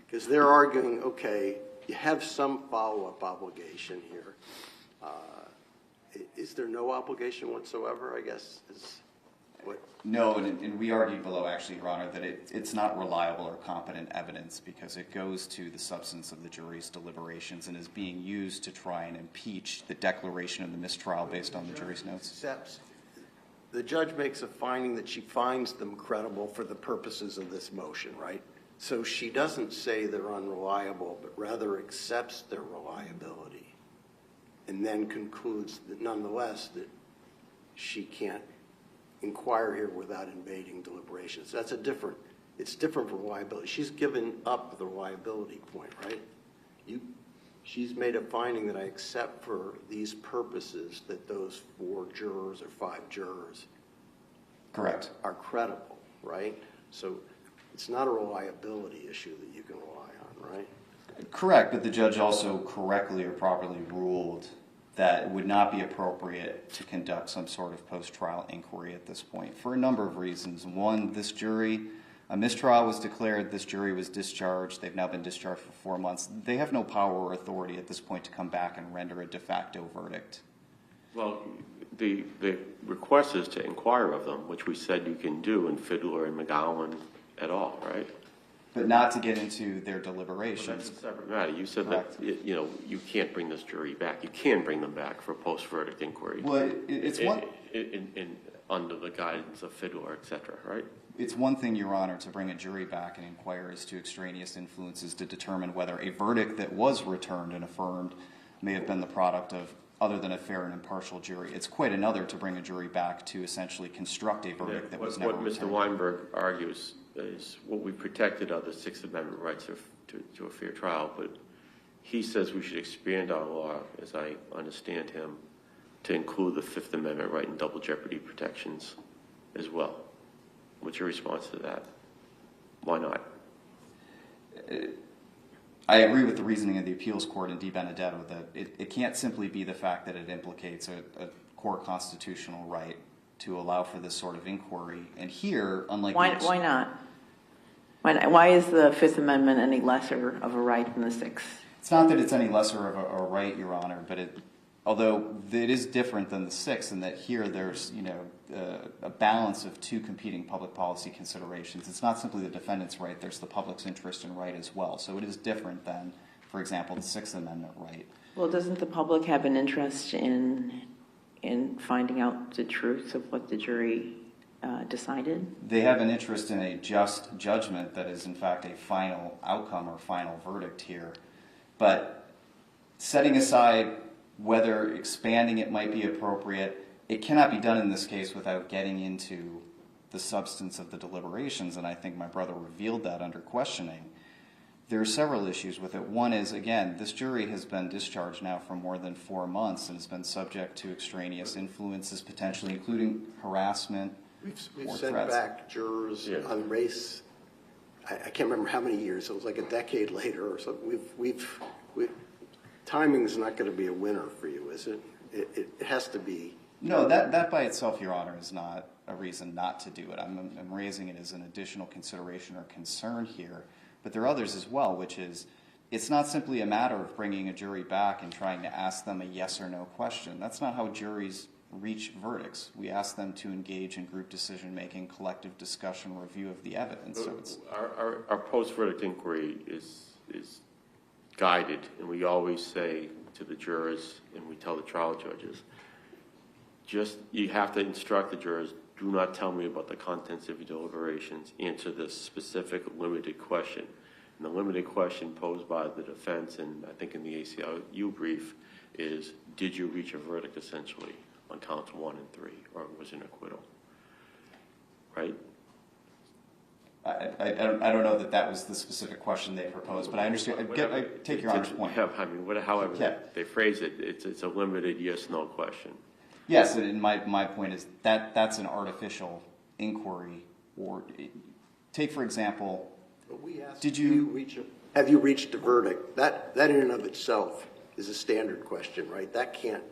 Because they're arguing, okay, you have some follow-up obligation here. Is there no obligation whatsoever, I guess, is what... No, and we argued below, actually, Your Honor, that it's not reliable or competent evidence because it goes to the substance of the jury's deliberations and is being used to try and impeach the declaration of the mistrial based on the jury's notes. The judge makes a finding that she finds them credible for the purposes of this motion, right? So she doesn't say they're unreliable, but rather accepts their reliability and then concludes that nonetheless that she can't inquire here without invading deliberations. That's it's different from reliability. She's given up the reliability point, right? She's made a finding that I accept for these purposes that those 4 jurors or 5 jurors Correct. Are credible, right? So it's not a reliability issue that you can rely on, right? Correct, but the judge also correctly or properly ruled that it would not be appropriate to conduct some sort of post-trial inquiry at this point for a number of reasons. One, this jury, a mistrial was declared, this jury was discharged, they've now been discharged for 4 months. They have no power or authority at this point to come back and render a de facto verdict. Well, the request is to inquire of them, which we said you can do in Fiddler and McGowan et al., right? but not to get into their Well, deliberations. that's a separate matter. You said that, Correct. you know, you can't bring this jury back. You can bring them back for post-verdict inquiry. Well, it's one. Under the guidance of FIDOR, et cetera, right? It's one thing, Your Honor, to bring a jury back and inquire as to extraneous influences to determine whether a verdict that was returned and affirmed may have been the product of other than a fair and impartial jury. It's quite another to bring a jury back to essentially construct a verdict that was never What Mr. returned. Weinberg argues is what we protected are the Sixth Amendment rights to a fair trial, but he says we should expand our law, as I understand him, to include the Fifth Amendment right and double jeopardy protections as well. What's your response to that? Why not? I agree with the reasoning of the appeals court in Di Benedetto that it can't simply be the fact that it implicates a core constitutional right to allow for this sort of inquiry. And here, unlike... Why not? Why is the Fifth Amendment any lesser of a right than the Sixth? It's not that it's any lesser of a right, Your Honor, but although it is different than the Sixth in that here there's, a balance of two competing public policy considerations. It's not simply the defendant's right, there's the public's interest and right as well. So it is different than, for example, the Sixth Amendment right. Well, doesn't the public have an interest in finding out the truth of what the jury decided? They have an interest in a just judgment that is, in fact, a final outcome or final verdict here. But setting aside whether expanding it might be appropriate, it cannot be done in this case without getting into the substance of the deliberations, and I think my brother revealed that under questioning. There are several issues with it. One is, again, this jury has been discharged now for more than 4 months and has been subject to extraneous influences, potentially including harassment We've or sent threats. back jurors on race. I can't remember how many years. It was like a decade later or something. Timing's not going to be a winner for you, is it? It has to be. No, that by itself, Your Honor, is not a reason not to do it. I'm raising it as an additional consideration or concern here. But there are others as well, which is it's not simply a matter of bringing a jury back and trying to ask them a yes or no question. That's not how juries reach verdicts. We ask them to engage in group decision-making, collective discussion, review of the evidence. So it's Our post-verdict inquiry is guided, and we always say to the jurors, and we tell the trial judges, you have to instruct the jurors, do not tell me about the contents of your deliberations, answer this specific limited question. And the limited question posed by the defense, and I think in the ACLU brief, is did you reach a verdict essentially on counts 1 and 3, or was it an acquittal? Right? I don't know that was the specific question they proposed, but I understand. I take Your Honor's point. However they phrase it, it's a limited yes/no question. Yes, and my point is that's an artificial inquiry. Or take, for example, We asked, did you have you reached a verdict? That in and of itself is a standard question, right? That can't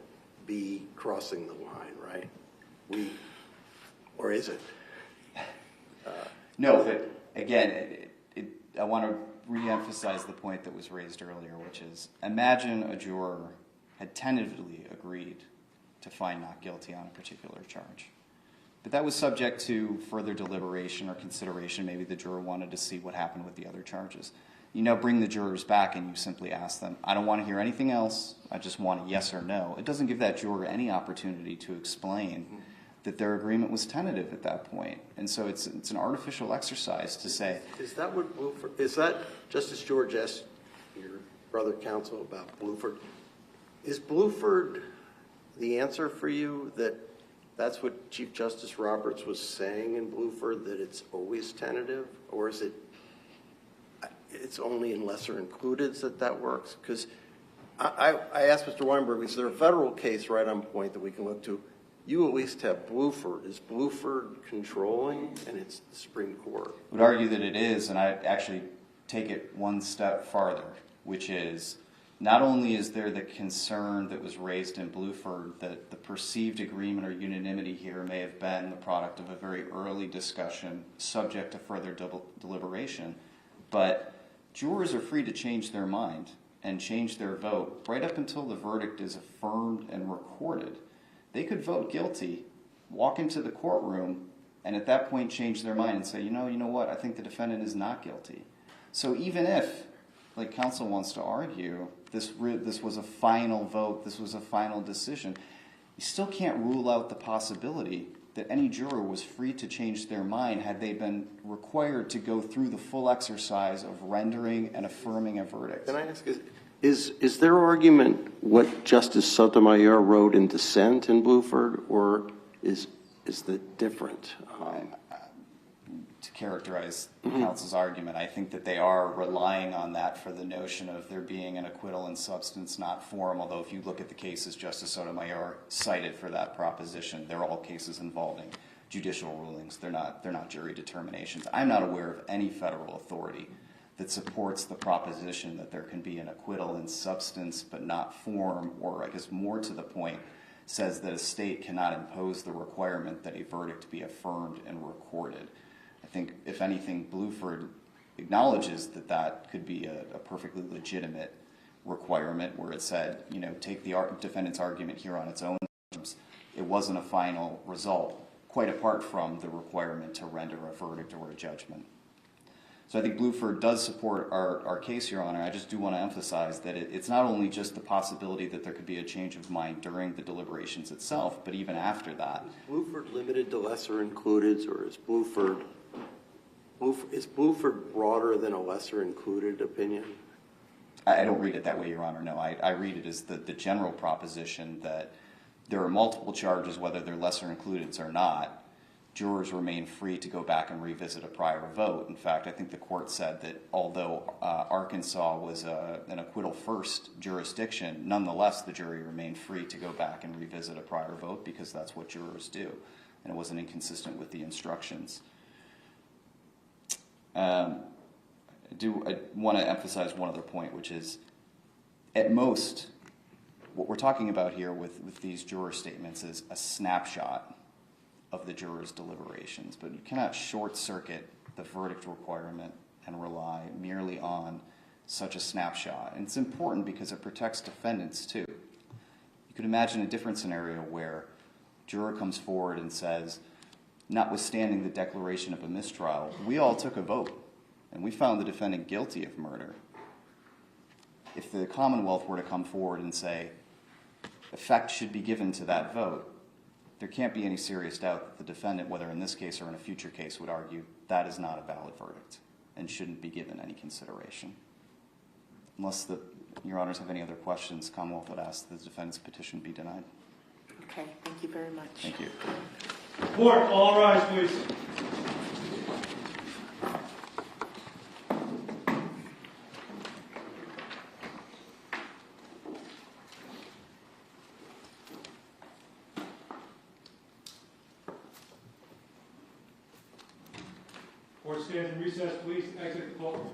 be crossing the line, right? Or is it? No, but again, I want to re-emphasize the point that was raised earlier, which is imagine a juror had tentatively agreed to find not guilty on a particular charge. But that was subject to further deliberation or consideration. Maybe the juror wanted to see what happened with the other charges. You now bring the jurors back and you simply ask them, I don't want to hear anything else, I just want a yes or no. It doesn't give that juror any opportunity to explain that their agreement was tentative at that point. And so it's an artificial exercise to say... Is that what Bluford... Is that, Justice George asked your brother counsel about Bluford, is Bluford the answer for you that that's what Chief Justice Roberts was saying in Bluford, that it's always tentative? Or is it's only in lesser includeds that works? Because I asked Mr. Weinberg, is there a federal case right on point that we can look to? You at least have Bluford. Is Bluford controlling? And it's the Supreme Court. I would argue that it is, and I actually take it one step farther, which is not only is there the concern that was raised in Bluford that the perceived agreement or unanimity here may have been the product of a very early discussion subject to further deliberation, but jurors are free to change their mind and change their vote right up until the verdict is affirmed and recorded. They could vote guilty, walk into the courtroom, and at that point change their mind and say, you know what, I think the defendant is not guilty. So even if, like counsel wants to argue, this was a final vote, this was a final decision, you still can't rule out the possibility that any juror was free to change their mind had they been required to go through the full exercise of rendering and affirming a verdict. Can I ask, Is their argument what Justice Sotomayor wrote in dissent in Bluford, or is that different? To characterize counsel's argument, I think that they are relying on that for the notion of there being an acquittal in substance, not form, although if you look at the cases Justice Sotomayor cited for that proposition, they're all cases involving judicial rulings. They're not jury determinations. I'm not aware of any federal authority that supports the proposition that there can be an acquittal in substance but not form, or I guess more to the point, says that a state cannot impose the requirement that a verdict be affirmed and recorded. I think, if anything, Bluford acknowledges that that could be a perfectly legitimate requirement where it said, you know, take the defendant's argument here on its own terms. It wasn't a final result, quite apart from the requirement to render a verdict or a judgment. So I think Bluford does support our case, Your Honor. I just do want to emphasize that it's not only just the possibility that there could be a change of mind during the deliberations itself, but even after that. is Bluford limited to lesser included, or is Bluford broader than a lesser included opinion? I don't read it that way, Your Honor. No, I read it as the general proposition that there are multiple charges, whether they're lesser included or not. Jurors remain free to go back and revisit a prior vote. In fact, I think the court said that although Arkansas was an acquittal first jurisdiction, nonetheless the jury remained free to go back and revisit a prior vote because that's what jurors do, and it wasn't inconsistent with the instructions. I want to emphasize one other point, which is, at most, what we're talking about here with these juror statements is a snapshot of the jurors' deliberations, but you cannot short-circuit the verdict requirement and rely merely on such a snapshot. And it's important because it protects defendants, too. You could imagine a different scenario where a juror comes forward and says, notwithstanding the declaration of a mistrial, we all took a vote, and we found the defendant guilty of murder. If the Commonwealth were to come forward and say, effect should be given to that vote, there can't be any serious doubt that the defendant, whether in this case or in a future case, would argue that is not a valid verdict and shouldn't be given any consideration. Unless Your Honors have any other questions, Commonwealth would ask that the defendant's petition be denied. Okay, thank you very much. Thank you. Court, all rise, please. Court stands in recess. Please exit the courtroom.